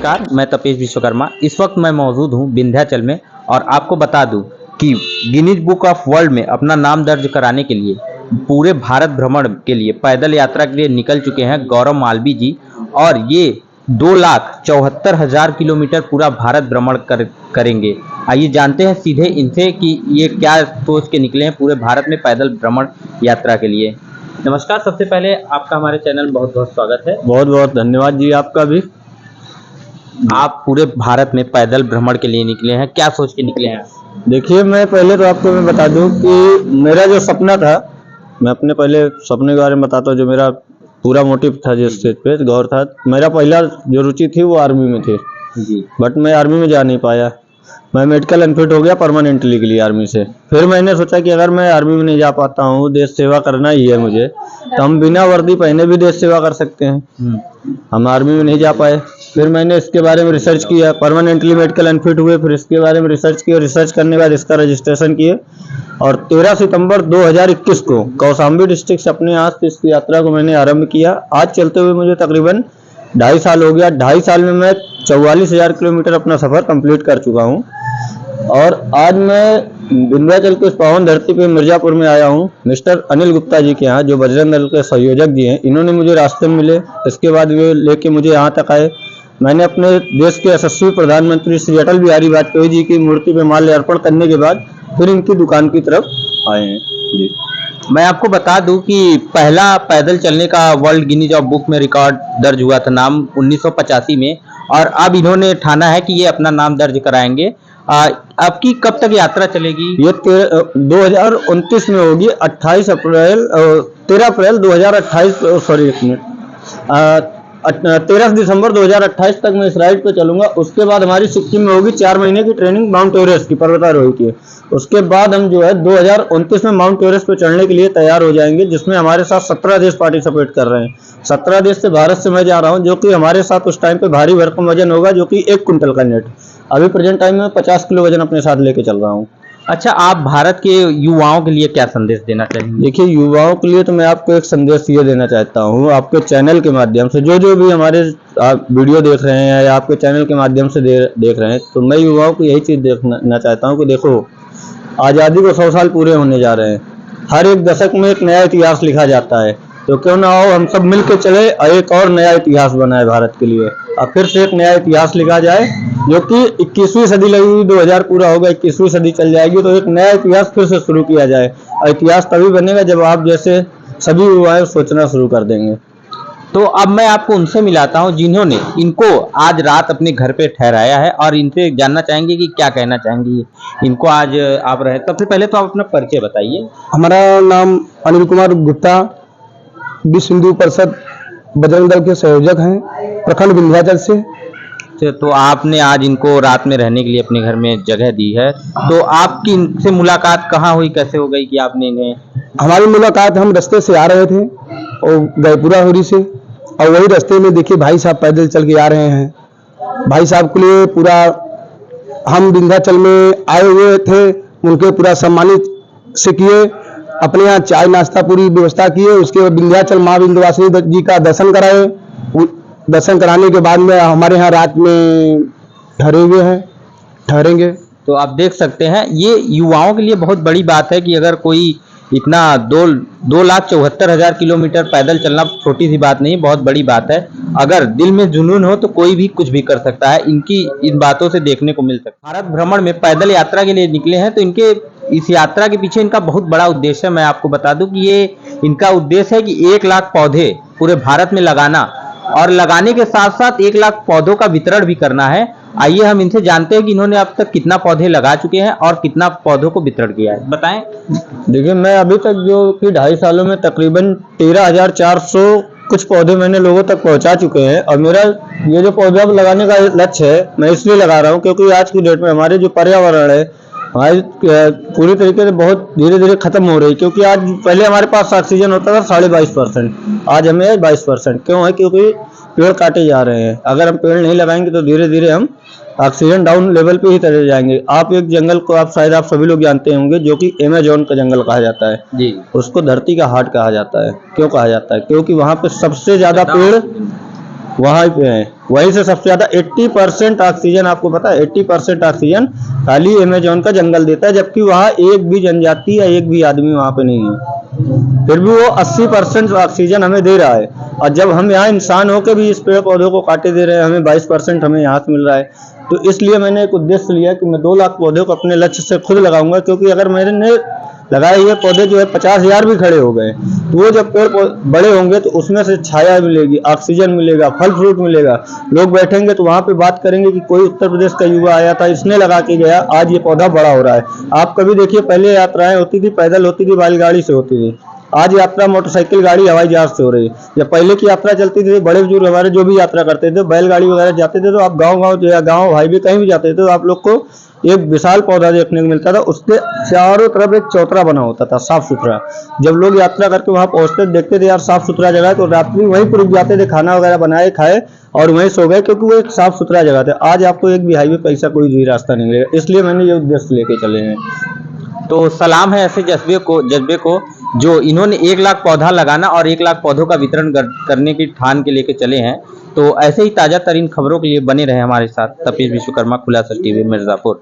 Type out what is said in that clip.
नमस्कार, मैं तपेश विश्वकर्मा। इस वक्त मैं मौजूद हूँ विंध्याचल में और आपको बता दूं कि गिनीज बुक ऑफ वर्ल्ड में अपना नाम दर्ज कराने के लिए पूरे भारत भ्रमण के लिए पैदल यात्रा के लिए निकल चुके हैं गौरव मालवीय जी। और ये 2,74,000 किलोमीटर पूरा भारत भ्रमण करेंगे। आइए जानते हैं सीधे इनसे कि ये क्या सोच के निकले हैं पूरे भारत में पैदल भ्रमण यात्रा के लिए। नमस्कार, सबसे पहले आपका हमारे चैनल में बहुत बहुत स्वागत है। बहुत बहुत धन्यवाद जी, आपका भी। आप पूरे भारत में पैदल भ्रमण के लिए निकले हैं, क्या सोच के निकले हैं? देखिए, मैं पहले तो आपको मैं बता दूं कि मेरा जो सपना था, मैं अपने पहले सपने के बारे में बताता हूँ। जो मेरा पूरा मोटिव था, जिस स्टेज पे गौर था, मेरा पहला जो रुचि थी वो आर्मी में थी जी। बट मैं आर्मी में जा नहीं पाया। मैं मेडिकल अनफिट हो गया परमानेंटली के लिए आर्मी से। फिर मैंने सोचा कि अगर मैं आर्मी में नहीं जा पाता हूँ, देश सेवा करना ही है मुझे, तो हम बिना वर्दी पहने भी देश सेवा कर सकते हैं। हम आर्मी में नहीं जा पाए। फिर मैंने इसके बारे में रिसर्च किया, परमानेंटली मेडिकल अनफिट हुए, फिर इसके बारे में रिसर्च किया। रिसर्च करने के बाद इसका रजिस्ट्रेशन किए और 13 सितंबर 2021 को कौशाम्बी डिस्ट्रिक्ट से अपने यहाँ से इस यात्रा को मैंने आरंभ किया। आज चलते हुए मुझे तकरीबन 2.5 साल हो गया। 2.5 साल में मैं 44,000 किलोमीटर अपना सफ़र कंप्लीट कर चुका हूँ। और आज मैं विंध्याचल के इस पावन धरती पे मिर्जापुर में आया हूँ मिस्टर अनिल गुप्ता जी के यहाँ, जो बजरंग दल के संयोजक जी हैं। इन्होंने मुझे रास्ते में मिले, इसके बाद वे लेके मुझे यहाँ तक आए। मैंने अपने देश के यशस्वी प्रधानमंत्री श्री अटल बिहारी वाजपेयी जी की मूर्ति पे माल्यार्पण करने के बाद फिर इनकी दुकान की तरफ आए हैं जी। मैं आपको बता दूं कि पहला पैदल चलने का वर्ल्ड गिनीज ऑफ बुक में रिकॉर्ड दर्ज हुआ था नाम 1985 में, और अब इन्होंने ठाना है कि ये अपना नाम दर्ज कराएंगे। आपकी कब तक यात्रा चलेगी? ये 2029 में होगी। 13 अप्रैल 2028, सॉरी एक मिनट, 13 दिसंबर 2028 तक मैं इस राइड पे चलूंगा। उसके बाद हमारी सिक्किम में होगी 4 महीने की ट्रेनिंग माउंट एवरेस्ट की, पर्वतारोही की। उसके बाद हम जो है 2029 में माउंट एवरेस्ट पे चढ़ने के लिए तैयार हो जाएंगे, जिसमें हमारे साथ 17 देश पार्टिसिपेट कर रहे हैं। 17 देश से भारत से मैं जा रहा हूं, जो कि हमारे साथ उस टाइम पे भारी भरकम वजन होगा, जो कि 1 क्विंटल का नेट। अभी प्रेजेंट टाइम में 50 किलो वजन अपने साथ लेके चल रहा हूँ। अच्छा, आप भारत के युवाओं के लिए क्या संदेश देना चाहेंगे? देखिए, युवाओं के लिए तो मैं आपको एक संदेश ये देना चाहता हूँ, आपके चैनल के माध्यम से, जो भी हमारे आप वीडियो देख रहे हैं या आपके चैनल के माध्यम से देख रहे हैं, तो मैं युवाओं को यही चीज़ देखना चाहता हूँ कि देखो, आज़ादी को 100 साल पूरे होने जा रहे हैं। हर एक दशक में एक नया इतिहास लिखा जाता है, तो क्यों ना हो हम सब मिल के चले और एक और नया इतिहास बनाए भारत के लिए। और फिर से एक नया इतिहास लिखा जाए, जो कि 21वीं सदी लगी हुई, 2000 पूरा होगा, 21वीं सदी चल जाएगी, तो एक नया इतिहास फिर से शुरू किया जाए। और इतिहास तभी बनेगा जब आप जैसे सभी युवा सोचना शुरू कर देंगे। तो अब मैं आपको उनसे मिलाता हूं जिन्होंने इनको आज रात अपने घर पे ठहराया है, और इनसे जानना चाहेंगे कि क्या कहना चाहेंगे इनको आज आप रहे। सबसे पहले तो आप अपना परिचय बताइए। हमारा नाम अनिल कुमार गुप्ता, विश्व हिंदू परिषद बजरंग दल के संयोजक हैं, प्रखंड विंध्याचल से। तो आपने आज इनको रात में रहने के लिए अपने घर में जगह दी है, तो आपकी इनसे मुलाकात कहाँ हुई, कैसे हो गई कि आपने इन्हें? हमारी मुलाकात, हम रास्ते से आ रहे थे और गयपुरा हुरी से, और वही रास्ते में देखिए भाई साहब पैदल चल के आ रहे हैं। भाई साहब के लिए पूरा हम विंध्याचल में आए हुए थे, उनके पूरा सम्मानित से किए, अपने यहाँ चाय नाश्ता पूरी व्यवस्था किए। उसके बाद विंध्याचल माँ विंध्यवासिनी जी का दर्शन कराए। दर्शन कराने के बाद में हमारे यहाँ रात में ठहरेंगे। तो आप देख सकते हैं, ये युवाओं के लिए बहुत बड़ी बात है कि अगर कोई इतना 2,74,000 किलोमीटर पैदल चलना छोटी सी बात नहीं, बहुत बड़ी बात है। अगर दिल में जुनून हो तो कोई भी कुछ भी कर सकता है। इनकी इन बातों से देखने को मिल सकता है। भारत भ्रमण में पैदल यात्रा के लिए निकले हैं, तो इनके इस यात्रा के पीछे इनका बहुत बड़ा उद्देश्य है। मैं आपको बता दूं कि ये इनका उद्देश्य है कि 1 लाख पौधे पूरे भारत में लगाना, और लगाने के साथ साथ 1 लाख पौधों का वितरण भी करना है। आइए हम इनसे जानते हैं कि इन्होंने अब तक कितना पौधे लगा चुके हैं और कितना पौधों को वितरण किया है। बताएं। देखिए, मैं अभी तक जो कि 2.5 सालों में तकरीबन 13,400 कुछ पौधे मैंने लोगों तक पहुंचा चुके हैं। और मेरा ये जो पौधा लगाने का लक्ष्य है, मैं इसलिए लगा रहा हूं क्योंकि आज की डेट में हमारे जो पर्यावरण है, हमारी पूरी तरीके से बहुत धीरे धीरे खत्म हो रही। क्योंकि आज पहले हमारे पास ऑक्सीजन होता था 22.5%, आज हमें 22%। क्यों है? क्योंकि पेड़ काटे जा रहे हैं। अगर हम पेड़ नहीं लगाएंगे तो धीरे धीरे हम ऑक्सीजन डाउन लेवल पे ही चले जाएंगे। आप एक जंगल को आप सभी लोग जानते होंगे, जो कि अमेज़न का जंगल कहा जाता है जी। उसको धरती का हार्ट कहा जाता है। क्यों कहा जाता है? क्योंकि वहाँ पे सबसे ज्यादा पेड़ वहाँ पे है, वहीं से सबसे ज्यादा 80% ऑक्सीजन, आपको पता है 80% ऑक्सीजन खाली अमेजोन का जंगल देता है, जबकि वहाँ एक भी जनजाति या एक भी आदमी वहाँ पे नहीं है, फिर भी वो 80% ऑक्सीजन हमें दे रहा है। और जब हम यहाँ इंसान होकर भी इस पेड़ पौधों को काटे दे रहे हैं, हमें 22% हमें यहाँ से मिल रहा है। तो इसलिए मैंने एक उद्देश्य लिया कि मैं 2 लाख पौधे को अपने लक्ष्य से खुद लगाऊंगा, क्योंकि अगर मैंने लगाए हुए पौधे जो है 50,000 भी खड़े हो गए, तो वो जब पेड़ बड़े होंगे तो उसमें से छाया मिलेगी, ऑक्सीजन मिलेगा, फल फ्रूट मिलेगा, लोग बैठेंगे तो वहाँ पे बात करेंगे कि कोई उत्तर प्रदेश का युवा आया था, इसने लगा के गया, आज ये पौधा बड़ा हो रहा है। आप कभी देखिए, पहले यात्राएं होती थी, पैदल होती थी, बैलगाड़ी से होती थी, आज यात्रा मोटरसाइकिल, गाड़ी, हवाई जहाज से हो रही है। जब पहले की यात्रा चलती थी, बड़े बुजुर्ग हमारे जो भी यात्रा करते थे, बैलगाड़ी वगैरह जाते थे, तो आप गांव या गांव हाईवे कहीं भी जाते थे तो आप लोग को एक विशाल पौधा देखने को मिलता था, उसके चारों तरफ एक चौतरा बना होता था, साफ सुथरा। जब लोग यात्रा करके वहां पहुंचते देखते थे यार साफ सुथरा जगह है, तो रात्रि वहीं पर रुक जाते थे, खाना वगैरह बनाए खाए और वहीं सो गए, क्योंकि वो एक साफ सुथरा जगह था। आज आपको एक भी हाईवे पैसा कोई भी रास्ता नहीं मिलेगा, इसलिए मैंने ये उद्देश्य लेके चले हैं। तो सलाम है ऐसे जज्बे को जो इन्होंने 1 लाख पौधा लगाना और 1 लाख पौधों का वितरण करने की ठान के लेके चले हैं। तो ऐसे ही ताजा तरीन खबरों के लिए बने रहे हमारे साथ। तपेश विश्वकर्मा, खुलासा टीवी, मिर्जापुर।